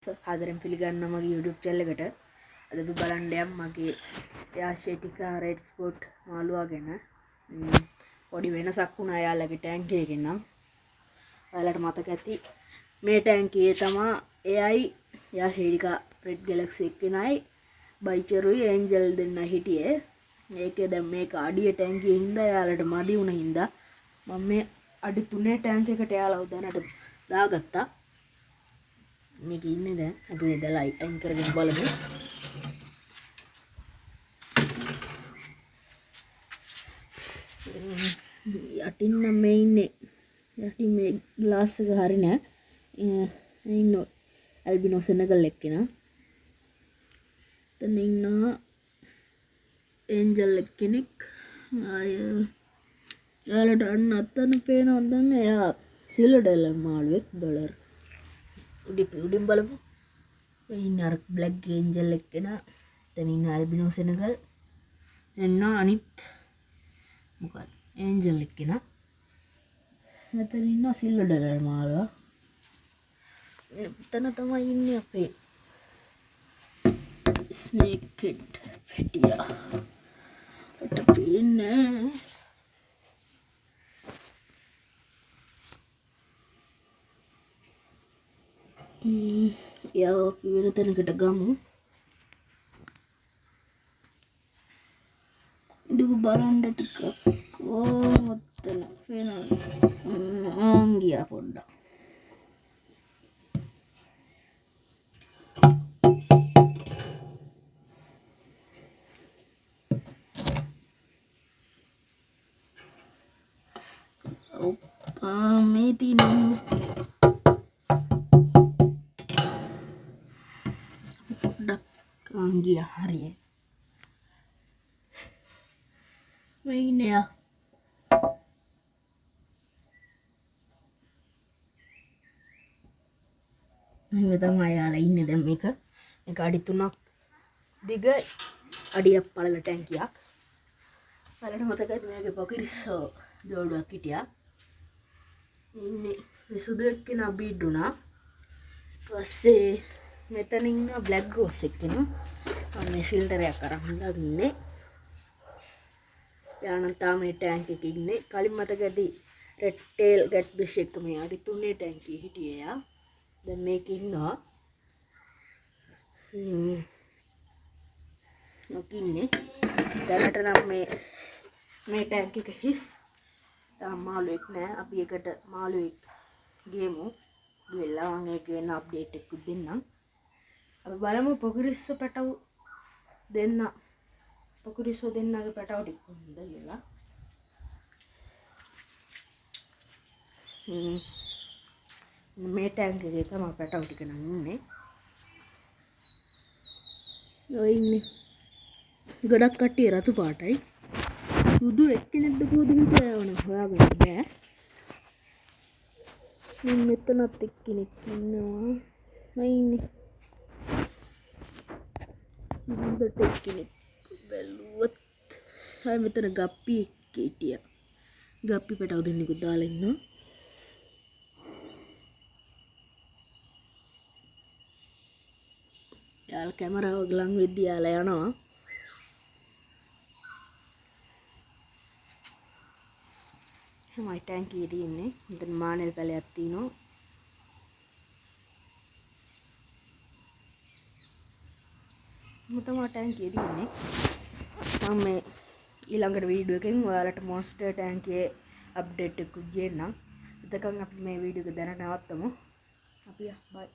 ආදරෙන් පිළිගන්න මගේ YouTube channel එකට. අද අපි බලන්න යමු මගේ යාෂේටිකා රෙඩ් ස්පොට් මාළුවා ගැන. පොඩි වෙනසක් වුණා යාළුවගේ ටැංකිය එකෙන් නම්. ඔයාලට මතක ඇති මේ ටැංකියේ තමයි එයයි යාෂේටිකා රෙඩ් ගැලැක්සි එක්කෙනයි බයිචරුයි ඒන්ජල් දෙන්න හිටියේ. මේකේ දැන් මේක අඩිය ටැංකියේ හින්දා යාළුවට මදි වුණ හින්දා මම මේ අඩි 3 ටැංකිය එකට යාළුව දැනට දාගත්තා. මේක ඉන්නේ දැන් අපි ඉඳලා අයින් කරගෙන බලමු. යටින් නම් මේ ඉන්නේ යටින් මේ ග්ලාස් එක හරි නෑ. ඉන්න ඇල්බිනෝ සෙනගල් එක්කෙනා. එතන ඉන්නවා ඒන්ජල් එක්කෙනෙක්. යාළුවට අන්න අතන පේනවද දන්නේ එයා සිල්වර් ඩොලර් මාළුවෙක් ඩොලර් උඩින් බලමු. ඉන්න අර බ්ලැක් ඒන්ජල් එක්කෙනා. එතන ඉන්න ඇල්බිනෝ සෙනගල්. එන්න අනිත් මොකක්ද ඒන්ජල් එක්කෙනා. මෙතන ඉන්න සිල්වර් ඩොලර් මාළුවා. එතන තමයි ඉන්නේ අපේ ස්නේක් හෙඩ් පැටියා. ඔට පේන්නේ යා වෙන තැනකට ගමු. ඉදුක බලන්න ටිකක් ඔතන පේනවද? ගියා පොඩ්ඩක්. මේ තියෙන පොඩ්ඩක් ගියා හරිය. මේ ඉන්නේ යා. මේ තමයි යාලා ඉන්නේ දැන් මේක අඩි 3ක් දිග අඩියක් පළල ටැංකියක්. බලන්න මතකයි මේකේ පොකිරිස්සෝ ජෝඩුවක් හිටියා. ඉන්නේ විසුදු එක්කෙනා බීඩ් වුණා. ඊපස්සේ මෙතන ඉන්න බ්ලැක් ගෝස් එක්කෙනා. මේ ෆිල්ටර් එකක් අරන් හදාගන්නේ. යානම් තාම මේ ටැංක් එකේ ඉන්නේ. කලින් මතක ඇති රෙඩ් ටේල් ගැට්ෆිෂ් එක මේ අඩි 3 ටැංකියේ හිටියේ යා. දැන් මේකේ ඉන්නවා. නොකින්නේ. දැනට නම් මේ ටැංක් එක හිස්. තාම මාළුවෙක් නෑ. අපි එකට මාළුවෙක් ගේමු. ගිහලා මම ඒක වෙන අප්ඩේට් එකක් දෙන්නම්. අපි බලමු පොකිරිස්සෝ පැටවු දෙන්න. පොකිරිස්සෝ දෙන්නගේ පැටව ටික කොහොමද කියලා. මේ ටැංක් එකේ තමයි පැටව ටික නම් ඉන්නේ. ඔය ඉන්නේ. ගොඩක් කට්ටිය රතු පාටයි. සුදු එක්කෙනෙක්ද කොහොමද හිටියවන හොයාගන්න බෑ. මෙතනත් එක්කෙනෙක් ඉන්නවා. මම ඉන්නේ. හොඳට එක්කෙනෙක් බැලුවොත් හරි මෙතන ගප්පි හිටියා. ගප්පි පැටව දෙන්නෙකුත් දාලා ඉන්නවා. යාළ කැමරාව ලං වෙද්දී යාලා යනවා. මයි ටැංකියේ තියෙන්නේ. මෙතන මානෙල් පැලයක් තියෙනවා. මම ටැංකියේ තියෙන්නේ. මම මේ ඊළඟට වීඩියෝ එකෙන් ඔයාලට මොන්ස්ටර් ටැංකියේ අප්ඩේට් එකක් ගේන්නම්. එතකන් අපි මේ වීඩියෝ එක දැනට නවත්තමු. අපි බයි.